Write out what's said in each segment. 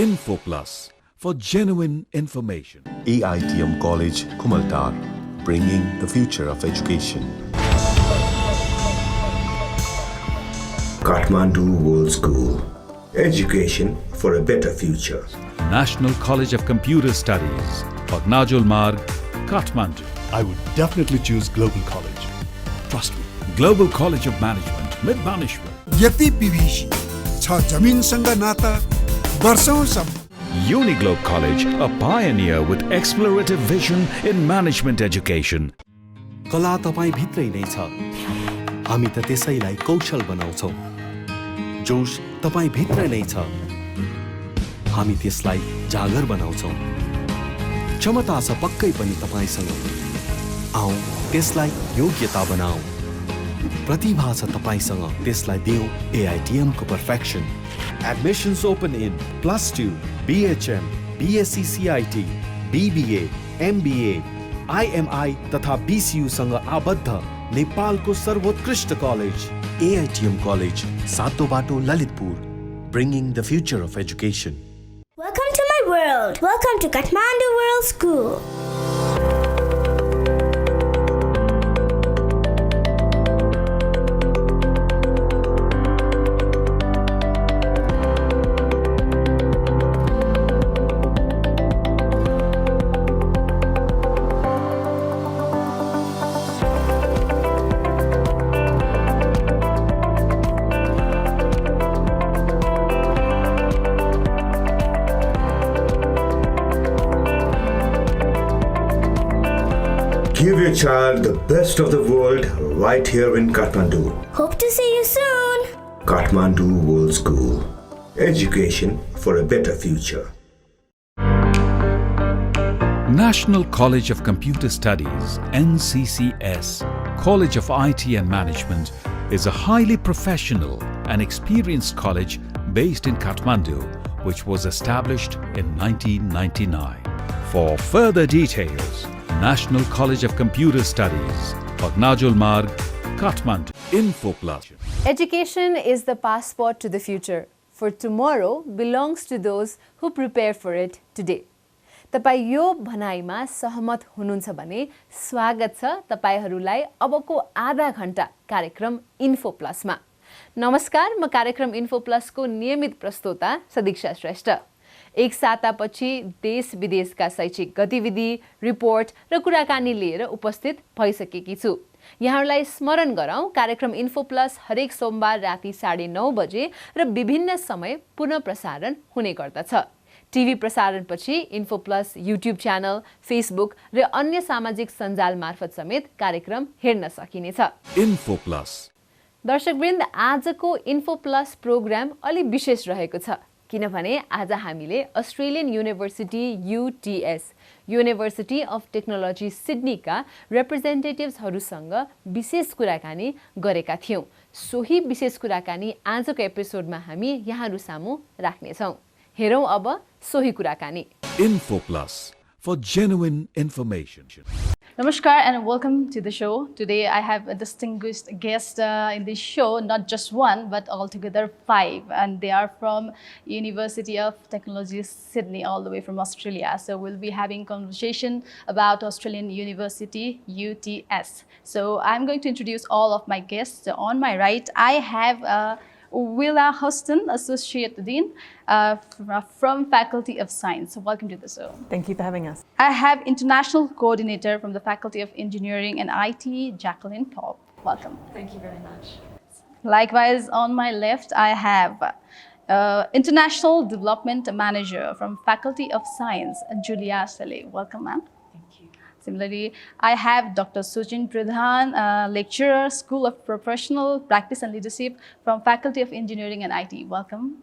Info Plus for genuine information. AITM College, Kumaltar, bringing the future of education. Kathmandu World School, education for a better future. National College of Computer Studies, Pagnajul Marg, Kathmandu. I would definitely choose Global College. Trust me. Global College of Management, Midbanishwar. यति विभिषी छ जमिनसँग नाता वर्षौंसम्म. Uniglobe College, a pioneer with explorative vision in management education. कला तपाईँ भित्रै नै छ. हामी त त्यसैलाई कौशल बनाउँछौँ. जोश तपाईँ भित्र नै छ. हामी त्यसलाई जागर बनाउँछौँ. क्षमता छ पक्कै पनि तपाईँसँग. आऊ त्यसलाई योग्यता बनाऊ. प्रतिभा छ तपाईँसँग, त्यसलाई दिऊ AITM को perfection. Admissions open in +2, BHM, BSc CIT, BBA, MBA, IMI तथा BCU सँग आबद्ध नेपालको सर्वोत्कृष्ट कलेज AITM College, सातो बाटो Lalitpur, bringing the future of education. Welcome to my world. Welcome to Kathmandu World School. Give your child the best of the world right here in Kathmandu. Hope to see you soon. Kathmandu World School, education for a better future. National College of Computer Studies, NCCS, College of IT and Management, is a highly professional and experienced college based in Kathmandu, which was established in 1999. For further details, National College of Computer Studies, Pagnajul Marg, Kathmandu. Info Plus. Education is the passport to the future, for tomorrow belongs to those who prepare for it today. तपाई यो भनाइमा सहमत हुनुहुन्छ भने स्वागत छ तपाईहरुलाई अबको आधा घण्टा कार्यक्रम इन्फो प्लसमा. नमस्कार, म कार्यक्रम इन्फो प्लसको नियमित प्रस्तोता सदीक्षा श्रेष्ठ. एक सातापछि देश विदेशका शैक्षिक गतिविधि, रिपोर्ट र कुराकानी लिएर उपस्थित भइसकेकी छु. यहाँहरूलाई स्मरण गराउँ, कार्यक्रम इन्फो प्लस हरेक सोमबार राति 9:30 बजे र विभिन्न समय पुनः प्रसारण हुने गर्दछ. टिभी प्रसारणपछि info plus YouTube channel, Facebook र अन्य सामाजिक सञ्जाल मार्फत समेत कार्यक्रम हेर्न सकिनेछ. Info plus. दर्शकवृन्द, आजको इन्फो प्लस प्रोग्राम अलि विशेष रहेको छ, किनभने आज हामीले Australian university UTS, university of technology सिडनीका रिप्रेजेन्टेटिभ्सहरूसँग विशेष कुराकानी गरेका थियौं. सोही विशेष कुराकानी आजको एपिसोडमा हामी यहाँहरू सामु राख्नेछौं. हेरौं अब सोही कुराकानी. Info Plus for genuine information. Namaskar and welcome to the show. Today I have a distinguished guest in this show, not just one but altogether 5, and they are from University of Technology Sydney, all the way from Australia. So we'll be having conversation about Australian University UTS. So I'm going to introduce all of my guests. So on my right I have Willa Hostin, Associate Dean from Faculty of Science. So welcome to the show. Thank you for having us. I have International Coordinator from the Faculty of Engineering and IT, Jacqueline Thorpe. Welcome. Thank you very much. Likewise, on my left, I have International Development Manager from Faculty of Science, Julia Sele. Welcome, ma'am. Similarly, I have Dr. Sujin Pradhan, Lecturer, School of Professional Practice and Leadership from Faculty of Engineering and IT. Welcome.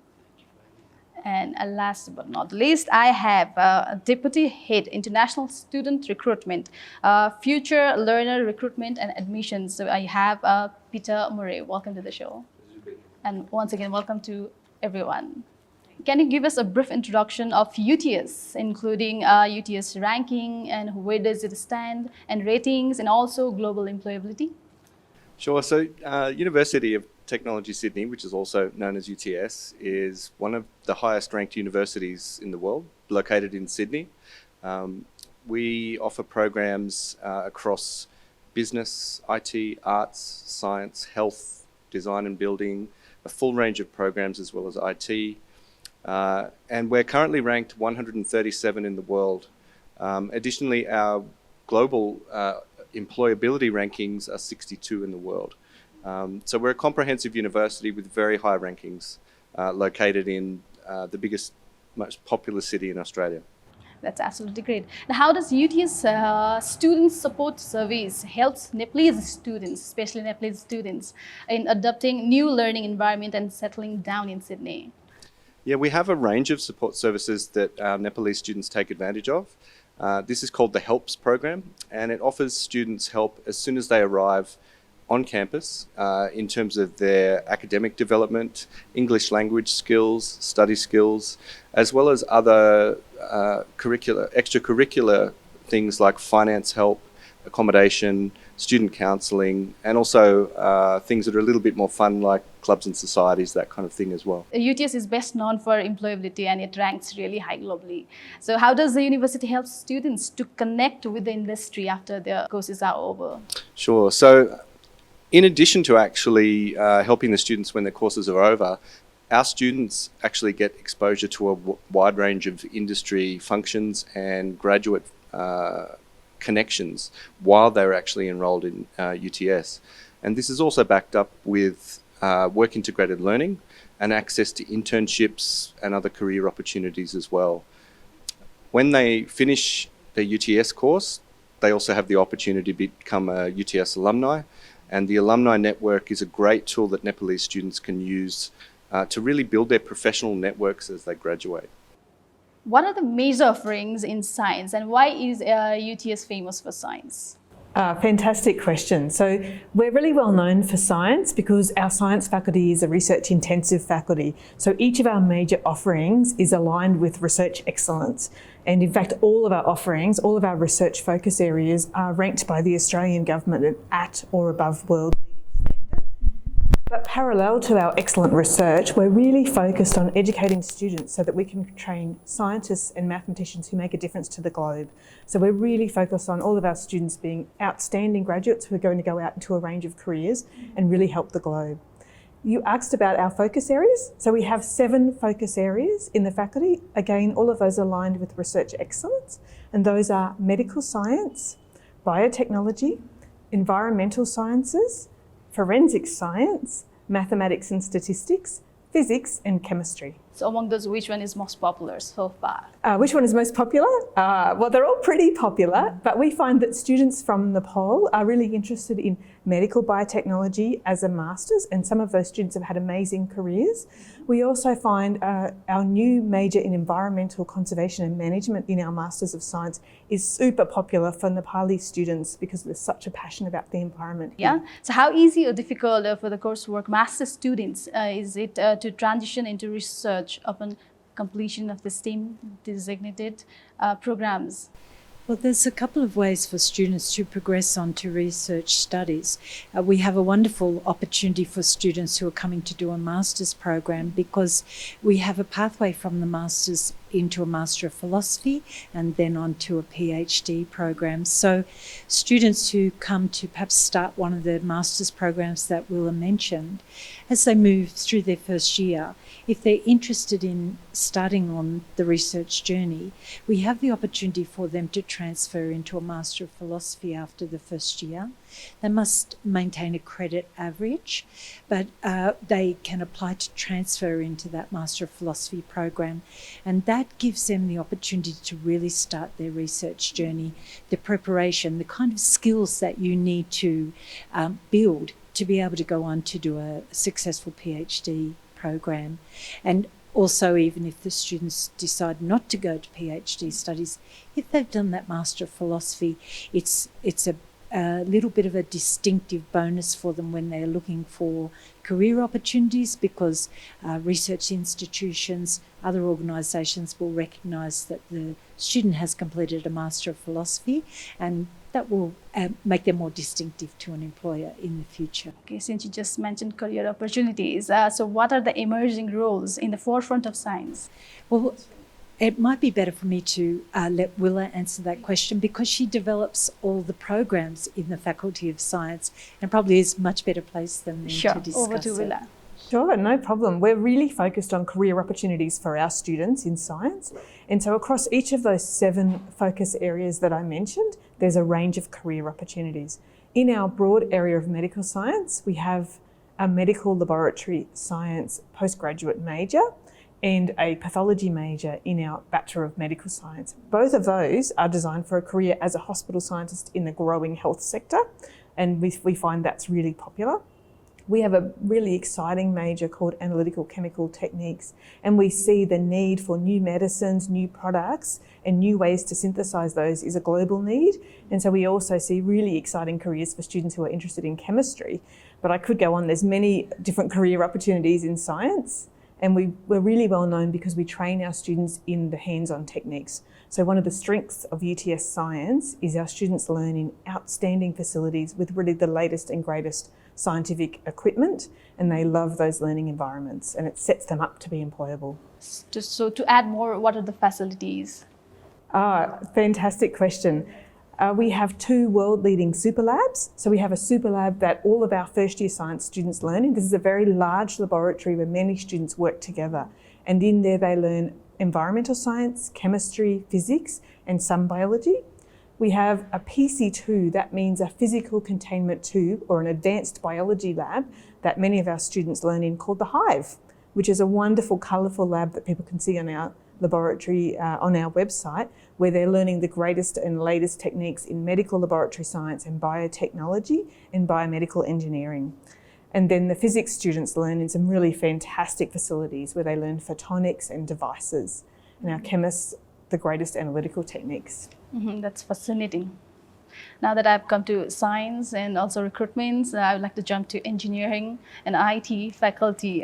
And last but not least, I have Deputy Head, International Student Recruitment, Future Learner Recruitment and Admissions. So I have Peter Murray. Welcome to the show. And once again, welcome to everyone. Can you give us a brief introduction of UTS, including UTS ranking and where does it stand, and ratings, and also global employability? Sure. So University of Technology Sydney, which is also known as UTS, is one of the highest ranked universities in the world, located in Sydney. We offer programs across business, IT, arts, science, health, design and building, a full range of programs as well as IT. And we're currently ranked 137 in the world. Additionally, our global employability rankings are 62 in the world. So we're a comprehensive university with very high rankings, located in the biggest, most populous city in Australia. That's absolutely great. Now, how does UTS Student Support Service helps Nepalese students, especially Nepalese students, in adopting new learning environment and settling down in Sydney? Yeah, we have a range of support services that our Nepalese students take advantage of. This is called the HELPS program, and it offers students help as soon as they arrive on campus in terms of their academic development, English language skills, study skills, as well as other extracurricular things like finance help, accommodation, student counselling, and also things that are a little bit more fun like clubs and societies, that kind of thing as well. UTS is best known for employability and it ranks really high globally. So how does the university help students to connect with the industry after their courses are over? Sure. So in addition to actually helping the students when their courses are over, our students actually get exposure to a wide range of industry functions and graduate connections while they're actually enrolled in UTS. And this is also backed up with work integrated learning and access to internships and other career opportunities as well. When they finish their UTS course, they also have the opportunity to become a UTS alumni. And the alumni network is a great tool that Nepalese students can use to really build their professional networks as they graduate. What are the major offerings in science and why is UTS famous for science? Fantastic question. So we're really well known for science because our science faculty is a research intensive faculty. So each of our major offerings is aligned with research excellence. And in fact, all of our offerings, all of our research focus areas are ranked by the Australian government at or above world leading standard. But parallel to our excellent research, we're really focused on educating students so that we can train scientists and mathematicians who make a difference to the globe. So we're really focused on all of our students being outstanding graduates who are going to go out into a range of careers and really help the globe. You asked about our focus areas. So we have 7 focus areas in the faculty. Again, all of those aligned with research excellence. And those are medical science, biotechnology, environmental sciences, forensic science, mathematics and statistics, physics and chemistry. So among those, which one is most popular so far? Which one is most popular? Well, they're all pretty popular, but we find that students from Nepal are really interested in medical biotechnology as a master's, and some of those students have had amazing careers. We also find our new major in environmental conservation and management in our Masters of Science is super popular for Nepali students because there's such a passion about the environment. Yeah. So how easy or difficult for the coursework master's students is it to transition into research upon completion of the STEM designated programs? Well, there's a couple of ways for students to progress on to research studies. We have a wonderful opportunity for students who are coming to do a master's program because we have a pathway from the master's into a Master of Philosophy and then on to a PhD program. So students who come to perhaps start one of the master's programs that Willa mentioned, as they move through their first year, if they're interested in starting on the research journey, we have the opportunity for them to transfer into a Master of Philosophy after the first year. They must maintain a credit average, but they can apply to transfer into that Master of Philosophy program, and that gives them the opportunity to really start their research journey, the preparation, the kind of skills that you need to build to be able to go on to do a successful PhD program. And also, even if the students decide not to go to PhD studies, if they've done that Master of Philosophy, it's a a little bit of a distinctive bonus for them when they're looking for career opportunities, because research institutions, other organisations will recognise that the student has completed a Master of Philosophy, and that will make them more distinctive to an employer in the future. Okay, since you just mentioned career opportunities, so what are the emerging roles in the forefront of science? Well, it might be better for me to let Willa answer that question, because she develops all the programs in the Faculty of Science and probably is much better placed than me to discuss over to Willa. Sure, no problem. We're really focused on career opportunities for our students in science. And so across each of those 7 focus areas that I mentioned, there's a range of career opportunities. In our broad area of medical science, we have a medical laboratory science postgraduate major and a pathology major in our Bachelor of Medical Science. Both of those are designed for a career as a hospital scientist in the growing health sector, and we find that's really popular. We have a really exciting major called Analytical Chemical Techniques, and we see the need for new medicines, new products, and new ways to synthesize those is a global need. And so we also see really exciting careers for students who are interested in chemistry. But I could go on, there's many different career opportunities in science. And we're really well known because we train our students in the hands-on techniques. So one of the strengths of UTS Science is our students learn in outstanding facilities with really the latest and greatest scientific equipment, and they love those learning environments, and it sets them up to be employable. So to add more, what are the facilities? Fantastic question. We have 2 world-leading super labs. So we have a super lab that all of our first-year science students learn in. This is a very large laboratory where many students work together. And in there they learn environmental science, chemistry, physics, and some biology. We have a PC2, that means a physical containment tube or an advanced biology lab that many of our students learn in, called the Hive, which is a wonderful, colourful lab that people can see on our laboratory on our website, where they're learning the greatest and latest techniques in medical laboratory science and biotechnology and biomedical engineering. And then the physics students learn in some really fantastic facilities where they learn photonics and devices, and our chemists the greatest analytical techniques. That's fascinating. Now that I've come to science and also recruitments, I would like to jump to engineering and IT faculty.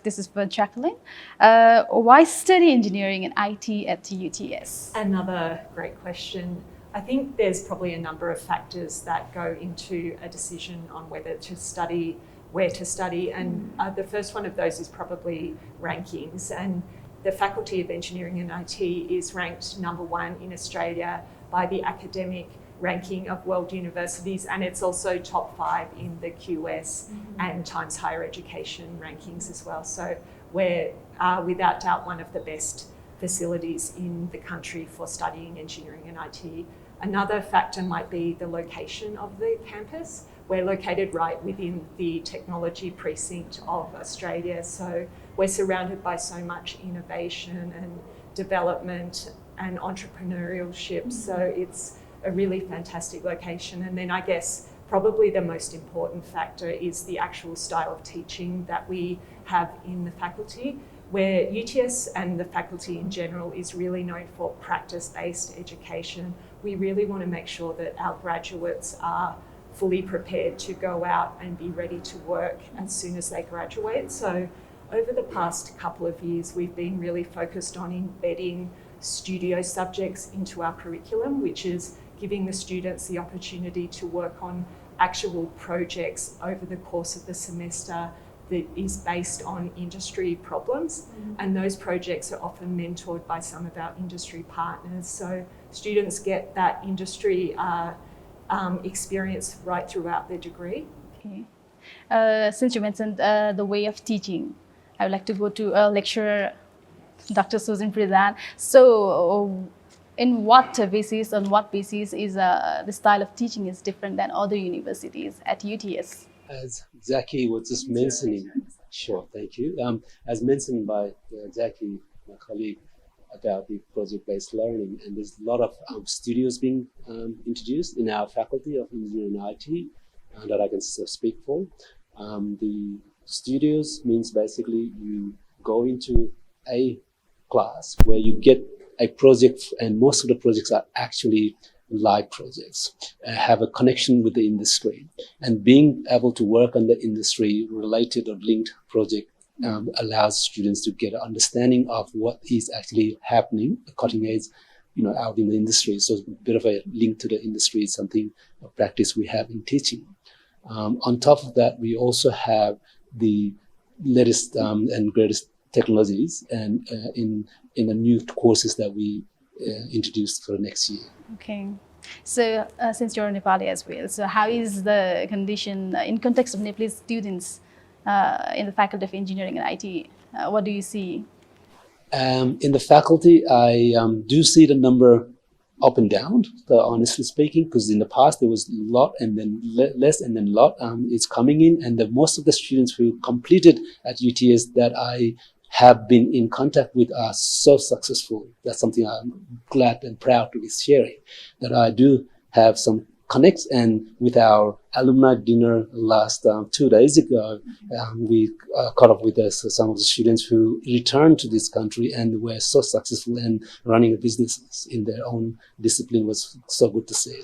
This is for Jacqueline. Why study engineering and IT at UTS? Another great question. I think there's probably a number of factors that go into a decision on whether to study, where to study, and the first one of those is probably rankings. And the Faculty of Engineering and IT is ranked #1 in Australia by the academic ranking of world universities, and it's also top 5 in the QS and Times Higher Education rankings as well. So we're without doubt one of the best facilities in the country for studying engineering and IT. Another factor might be the location of the campus. We're located right within the technology precinct of Australia, so we're surrounded by so much innovation and development and entrepreneurship, so it's a really fantastic location. And then I guess probably the most important factor is the actual style of teaching that we have in the faculty, where UTS and the faculty in general is really known for practice-based education. We really want to make sure that our graduates are fully prepared to go out and be ready to work as soon as they graduate. So over the past couple of years, we've been really focused on embedding studio subjects into our curriculum, which is giving the students the opportunity to work on actual projects over the course of the semester that is based on industry problems. And those projects are often mentored by some of our industry partners. So students get that industry experience right throughout their degree. Okay. Since you mentioned the way of teaching, I would like to go to lecturer Dr. Susan Pradhan. So in what basis, on what basis is the style of teaching is different than other universities at UTS? As Jackie was just mentioning, sure, thank you. As mentioned by Jackie, my colleague, about the project-based learning, and there's a lot of studios being introduced in our Faculty of Engineering and IT that I can speak for. The studios means basically you go into a class where you get a project, and most of the projects are actually live projects, have a connection with the industry, and being able to work on the industry related or linked project allows students to get an understanding of what is actually happening, the cutting edge, out in the industry. So a bit of a link to the industry is something, a practice we have in teaching. On top of that, we also have the latest and greatest technologies and in the new courses that we introduced for next year. Okay. So since you're Nepali as well, so how is the condition in context of Nepalese students in the Faculty of Engineering and IT? What do you see? In the faculty, I do see the number up and down, honestly speaking, because in the past there was a lot and then less and then a lot is coming in, and most of the students who completed at UTS that I have been in contact with are so successful. That's something I'm glad and proud to be sharing, that I do have some connects. And with our alumni dinner last 2 days ago, we caught up with some of the students who returned to this country and were so successful in running businesses in their own discipline. Was so good to see.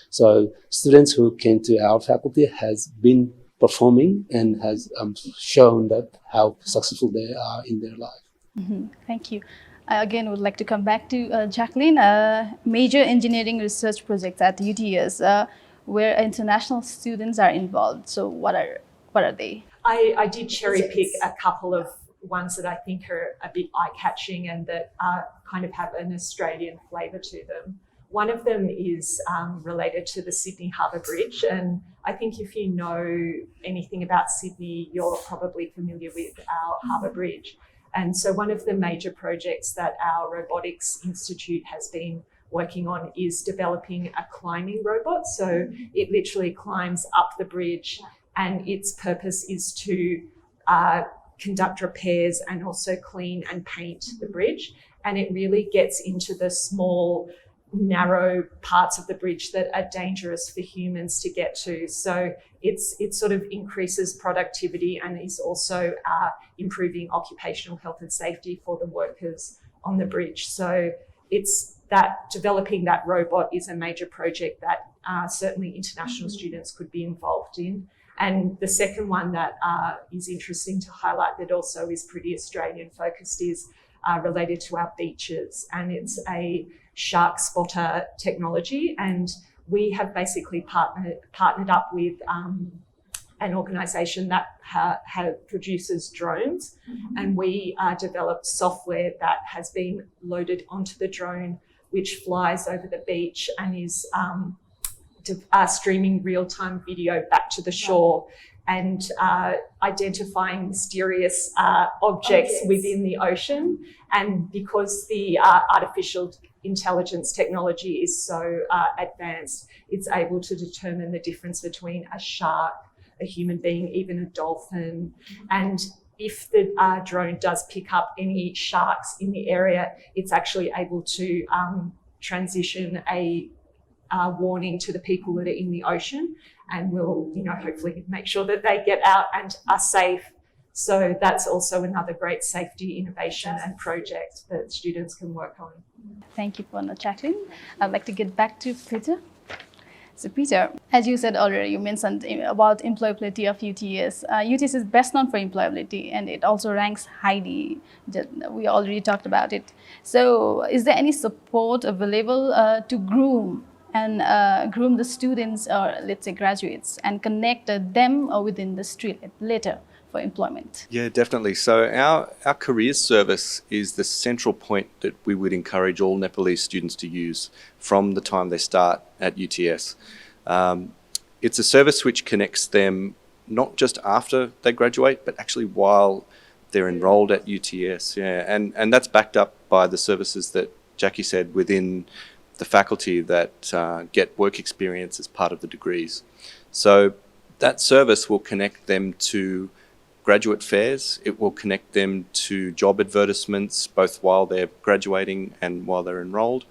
So students who came to our faculty has been performing and has shown that how successful they are in their life. Mm-hmm. Thank you. I again would like to come back to Jacqueline. Major engineering research projects at UTS where international students are involved. So what are they? I did cherry pick a couple of ones that I think are a bit eye-catching and that kind of have an Australian flavour to them. One of them is related to the Sydney Harbour Bridge, and I think if you know anything about Sydney, you're probably familiar with our Harbour Bridge. And so one of the major projects that our Robotics Institute has been working on is developing a climbing robot. So it literally climbs up the bridge, and its purpose is to conduct repairs and also clean and paint the bridge. And it really gets into the small, narrow parts of the bridge that are dangerous for humans to get to. So it sort of increases productivity and is also improving occupational health and safety for the workers on the bridge. So it's that developing that robot is a major project that certainly international students could be involved in. And the second one that is interesting to highlight that also is pretty Australian focused is related to our beaches, and it's a shark spotter technology, and we have basically partnered up with an organisation that produces drones, and we developed software that has been loaded onto the drone, which flies over the beach and is streaming real-time video back to the shore and identifying mysterious objects within the ocean. And because the artificial intelligence technology is so advanced, it's able to determine the difference between a shark, a human being, even a dolphin. And if the drone does pick up any sharks in the area, it's actually able to transition a warning to the people that are in the ocean, and will, hopefully make sure that they get out and are safe. So that's also another great safety innovation and project that students can work on. Thank you, Purna. Jacqueline. I'd like to get back to Peter. So Peter, as you said already, you mentioned about employability of UTS. UTS is best known for employability, and it also ranks highly. We already talked about it. So is there any support available to groom the students, or let's say graduates, and connect them with the industry later for employment? Yeah, definitely. So our careers service is the central point that we would encourage all Nepalese students to use from the time they start at UTS. It's a service which connects them not just after they graduate, but actually while they're enrolled at UTS. Yeah, and that's backed up by the services that Jackie said within the faculty that get work experience as part of the degrees. So that service will connect them to graduate fairs. It will connect them to job advertisements, both while they're graduating and while they're enrolled.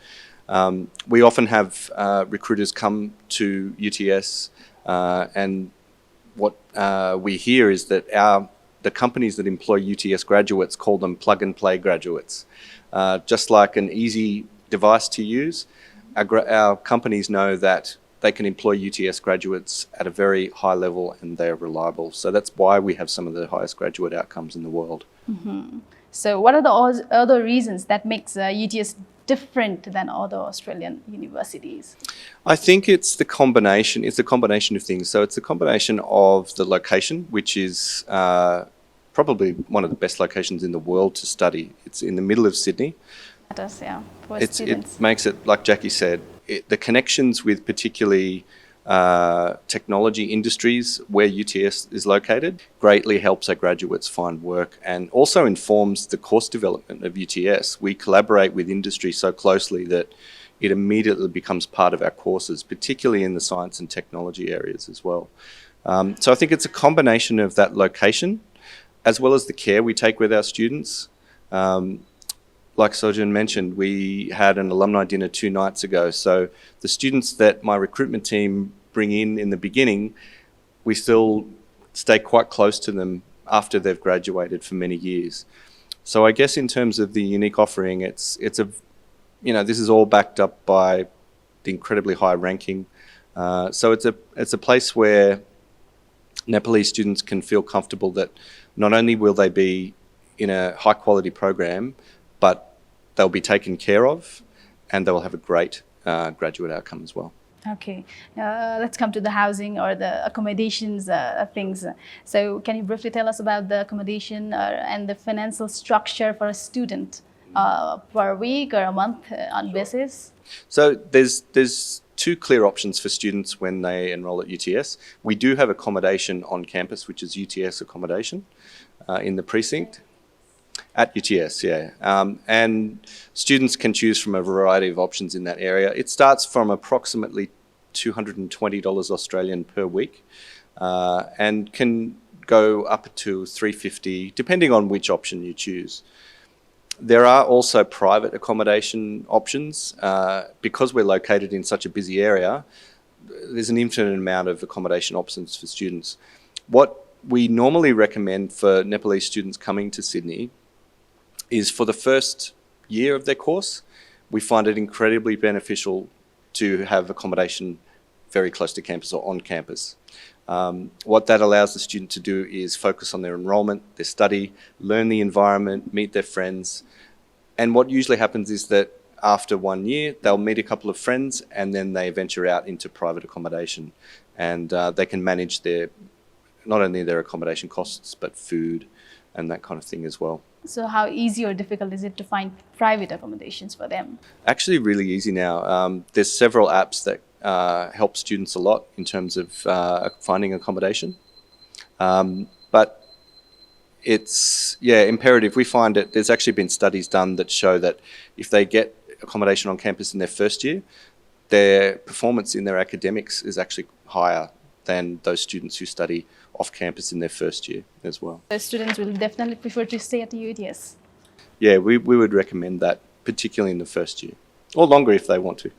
We often have recruiters come to UTS, and what we hear is that the companies that employ UTS graduates call them plug and play graduates. Just like an easy device to use, our companies know that they can employ UTS graduates at a very high level and they are reliable. So that's why we have some of the highest graduate outcomes in the world. So what are the other reasons that makes UTS different than other Australian universities? I think it's the combination. It's a combination of things. So it's a combination of the location, which is probably one of the best locations in the world to study. It's in the middle of Sydney. It does, yeah, for It students. makes it, like Jackie said, the connections with particularly technology industries where UTS is located greatly helps our graduates find work and also informs the course development of UTS. We collaborate with industry so closely that it immediately becomes part of our courses, particularly in the science and technology areas as well. So I think it's a combination of that location as well as the care we take with our students. Like Sojun mentioned, we had an alumni dinner 2 nights ago. So the students that my recruitment team bring in the beginning, we still stay quite close to them after they've graduated for many years. So I guess in terms of the unique offering, it's a, this is all backed up by the incredibly high ranking. So it's a place where Nepalese students can feel comfortable that not only will they be in a high quality program, but they'll be taken care of and they will have a great graduate outcome as well. Okay, let's come to the housing or the accommodations things. So can you briefly tell us about the accommodation and the financial structure for a student per week or a month on basis? So there's 2 clear options for students when they enroll at UTS. We do have accommodation on campus, which is UTS accommodation in the precinct. At UTS, yeah. And students can choose from a variety of options in that area. It starts from approximately $220 Australian per week and can go up to $350, depending on which option you choose. There are also private accommodation options. Because we're located in such a busy area, there's an infinite amount of accommodation options for students. What we normally recommend for Nepalese students coming to Sydney is for the first year of their course, we find it incredibly beneficial to have accommodation very close to campus or on campus. What that allows the student to do is focus on their enrolment, their study, learn the environment, meet their friends. And what usually happens is that after 1 year, they'll meet a couple of friends and then they venture out into private accommodation. And they can manage not only their accommodation costs, but food and that kind of thing as well. So how easy or difficult is it to find private accommodations for them? Actually really easy now. There's several apps that help students a lot in terms of finding accommodation. But it's, imperative. We find it, there's actually been studies done that show that if they get accommodation on campus in their first year, their performance in their academics is actually higher than those students who study off campus in their first year as well. The students will definitely prefer to stay at the UTS. Yeah, we would recommend that, particularly in the first year, or longer if they want to.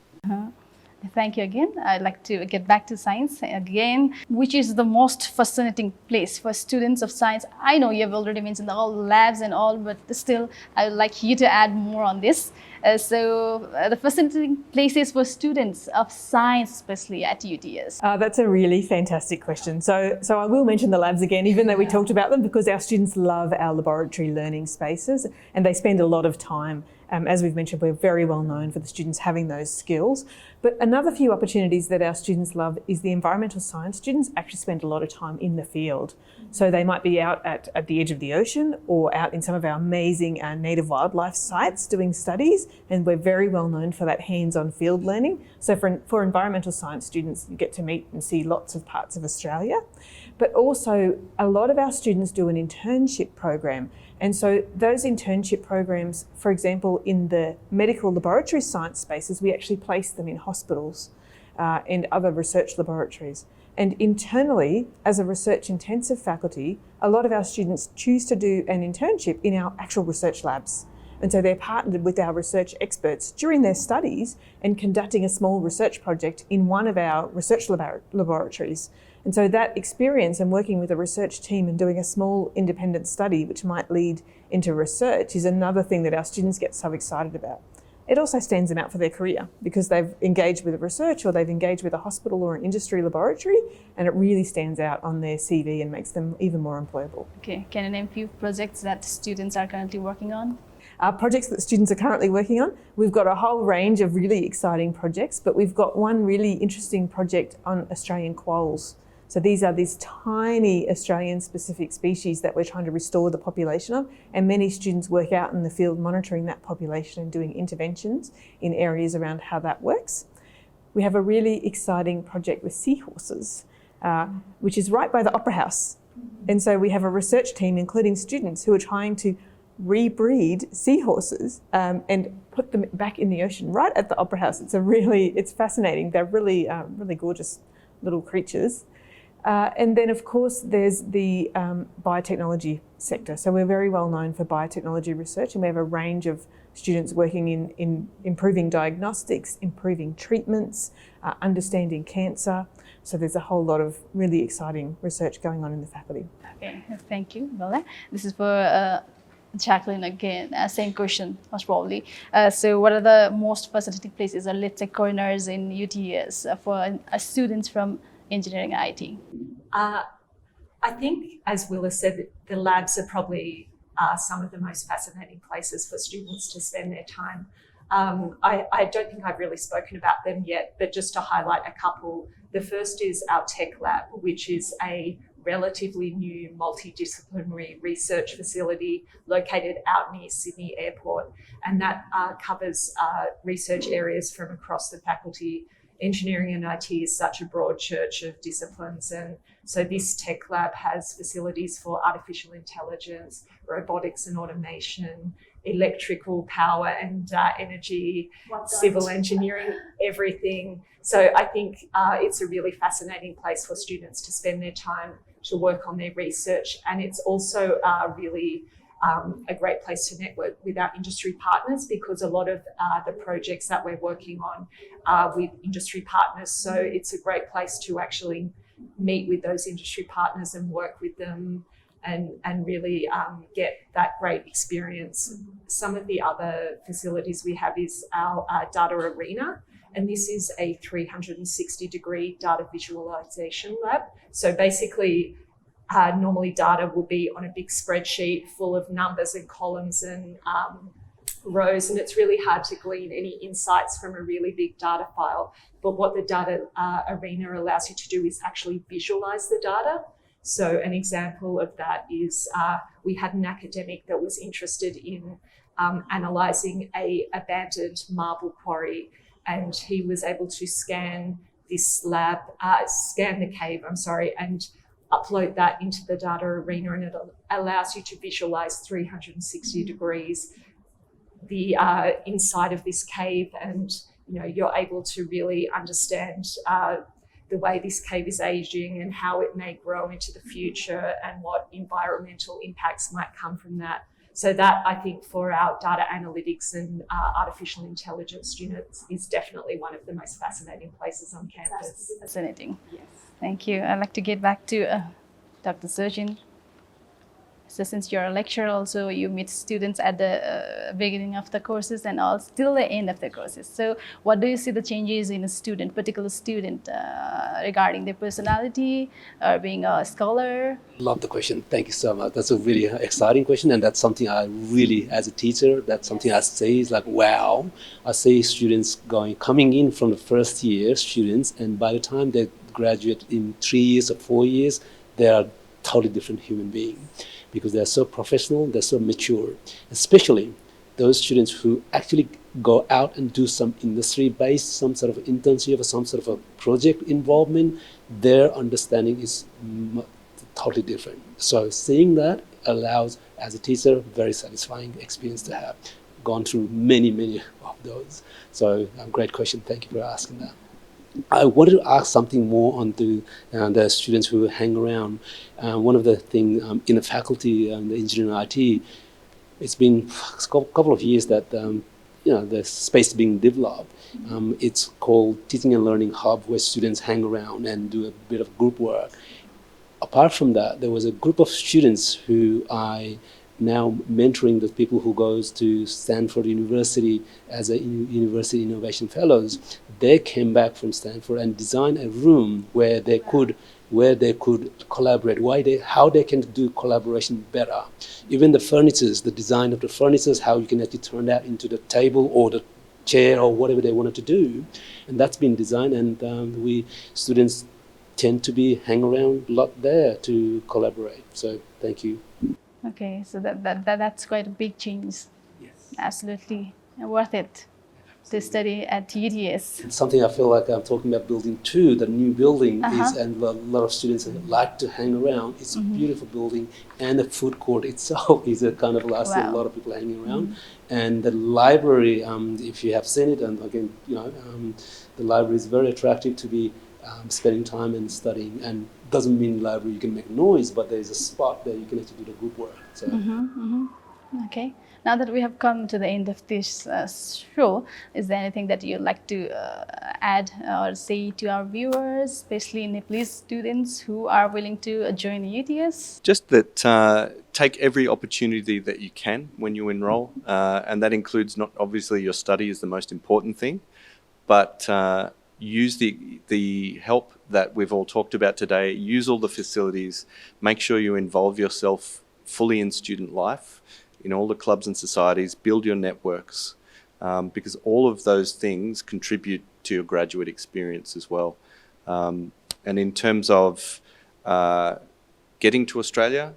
Thank you again. I'd like to get back to science again. Which is the most fascinating place for students of science? I know you have already mentioned all the labs and all, but still, I would like you to add more on this. The fascinating places for students of science, especially at UTS. That's a really fantastic question. So I will mention the labs again, even though we talked about them, because our students love our laboratory learning spaces and they spend a lot of time. As we've mentioned, we're very well known for the students having those skills. But another few opportunities that our students love is the environmental science. Students actually spend a lot of time in the field. So they might be out at the edge of the ocean or out in some of our amazing native wildlife sites doing studies. And we're very well known for that hands-on field learning. So for environmental science students, you get to meet and see lots of parts of Australia. But also a lot of our students do an internship program. And so those internship programs, for example, in the medical laboratory science spaces, we actually place them in hospitals and other research laboratories. And internally, as a research intensive faculty, a lot of our students choose to do an internship in our actual research labs. And so they're partnered with our research experts during their studies and conducting a small research project in one of our research laboratories. And so that experience and working with a research team and doing a small independent study which might lead into research is another thing that our students get so excited about. it also stands them out for their career because they've engaged with research or they've engaged with a hospital or an industry laboratory, and it really stands out on their CV and makes them even more employable. Okay, can you name a few projects that students are currently working on? Projects that students are currently working on. We've got a whole range of really exciting projects, but we've got one really interesting project on Australian quolls. So these are these tiny Australian-specific species that we're trying to restore the population of, and many students work out in the field monitoring that population and doing interventions in areas around how that works. We have a really exciting project with seahorses, which is right by the Opera House. And so we have a research team, including students, who are trying to rebreed seahorses and put them back in the ocean right at the Opera House. It's fascinating. They're really, really gorgeous little creatures. And then, of course, there's the biotechnology sector. So we're very well known for biotechnology research, and we have a range of students working in improving diagnostics, improving treatments, understanding cancer. So there's a whole lot of really exciting research going on in the faculty. Okay, thank you, Bella. This is for Jacqueline again. Same question, most probably. So what are the most fascinating places, or let's say corners in UTS for students from engineering IT? I think, as Will has said, the labs are probably some of the most fascinating places for students to spend their time. I don't think I've really spoken about them yet, but just to highlight a couple. The first is our tech lab, which is a relatively new multidisciplinary research facility located out near Sydney Airport. And that covers research areas from across the faculty. Engineering and IT is such a broad church of disciplines, and so this tech lab has facilities for artificial intelligence, robotics and automation, electrical power and energy, civil engineering, everything. So I think it's a really fascinating place for students to spend their time to work on their research, and it's also really a great place to network with our industry partners, because a lot of the projects that we're working on are with industry partners. So it's a great place to actually meet with those industry partners and work with them and really get that great experience. Some of the other facilities we have is our data arena. And this is a 360-degree data visualization lab. So basically, normally data will be on a big spreadsheet full of numbers and columns and rows, and it's really hard to glean any insights from a really big data file. But what the data arena allows you to do is actually visualize the data. So an example of that is we had an academic that was interested in analysing a abandoned marble quarry, and he was able to scan the cave, and upload that into the data arena, and it allows you to visualize 360 degrees the inside of this cave, and you're able to really understand the way this cave is aging and how it may grow into the future and what environmental impacts might come from that. So that, I think, for our data analytics and artificial intelligence students is definitely one of the most fascinating places on campus. Fascinating. Yes. Thank you. I'd like to get back to Dr. Surgeon. So since you're a lecturer also, you meet students at the beginning of the courses and all till the end of the courses. So what do you see the changes in a student, particular student, regarding their personality or being a scholar? Love the question. Thank you so much. That's a really exciting question, and that's something I really, as a teacher, that's something I say is like, wow. I see students coming in from the first year students, and by the time they graduate in 3 years or 4 years, they are totally different human being, because they're so professional, they're so mature, especially those students who actually go out and do some industry-based, some sort of internship or some sort of a project involvement. Their understanding is totally different. So seeing that allows, as a teacher, very satisfying experience to have gone through many of those. So great question. Thank you for asking that. I wanted to ask something more on the students who hang around. One of the things in the faculty, the engineering IT, it's been a couple of years that the space is being developed. It's called Teaching and Learning Hub, where students hang around and do a bit of group work. Apart from that, there was a group of students who I now mentoring the people who goes to Stanford University as a University Innovation Fellows. They came back from Stanford and designed a room where they could collaborate, how they can do collaboration better. Even the furnitures, the design of the furnitures, how you can actually turn that into the table or the chair or whatever they wanted to do. And that's been designed, and we students tend to be hang around a lot there to collaborate. So thank you. Okay, so that's quite a big change. Yes. Absolutely worth it to study at UTS. It's something I feel like I'm talking about building 2, the new building is, and a lot of students like to hang around. It's a beautiful building, and the food court itself is a kind of a lot of people hanging around. And the library, if you have seen it, and again, the library is very attractive to be spending time and studying. And doesn't mean library you can make noise, but there's a spot there you can actually do the group work. So. Okay. Now that we have come to the end of this show, is there anything that you'd like to add or say to our viewers, especially Nepalese students who are willing to join UTS? Just that take every opportunity that you can when you enroll, and that includes not obviously your study is the most important thing, but use the help that we've all talked about today, use all the facilities, make sure you involve yourself fully in student life, in all the clubs and societies, build your networks, because all of those things contribute to your graduate experience as well. And in terms of getting to Australia,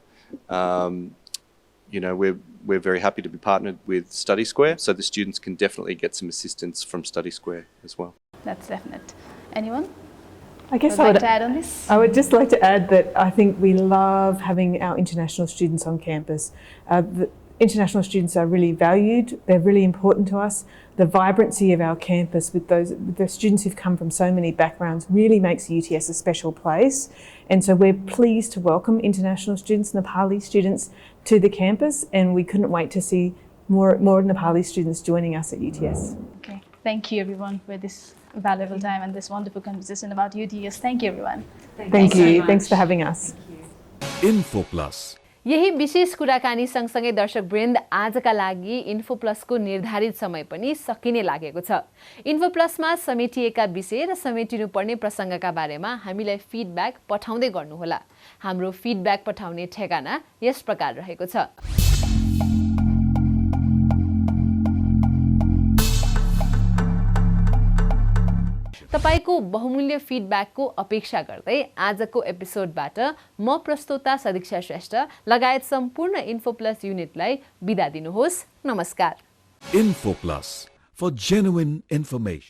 we're very happy to be partnered with Study Square, so the students can definitely get some assistance from Study Square as well. That's definite. Anyone? I guess I would like to add on this. I would just like to add that I think we love having our international students on campus. The international students are really valued. They're really important to us. The vibrancy of our campus with the students who've come from so many backgrounds really makes UTS a special place. And so we're pleased to welcome international students, Nepali students, to the campus, and we couldn't wait to see more Nepali students joining us at UTS. Okay. Thank you everyone for this valuable time and this wonderful conversation about UTS. Thank you everyone. Thank you. Thanks for having us. Info Plus. यही विशेष कुराकानी सँगसँगै दर्शक वृन्द आजका लागि info प्लसको निर्धारित समय पनि सकिने लागेको छ। इन्फो प्लसमा समेटिएका विषय र समेटिनुपर्ने प्रसङ्गका बारेमा हामीलाई फिडब्याक पठाउँदै गर्नुहोला। हाम्रो फिडब्याक पठाउने ठेगाना यस प्रकार रहेको छ। तपाईको बहुमूल्य फिडब्याकको अपेक्षा गर्दै आजको एपिसोडबाट म प्रस्तोता सदीक्षा श्रेष्ठ लगायत सम्पूर्ण इन्फो प्लस युनिटलाई बिदा दिनुहोस्। नमस्कार। Info Plus for genuine information.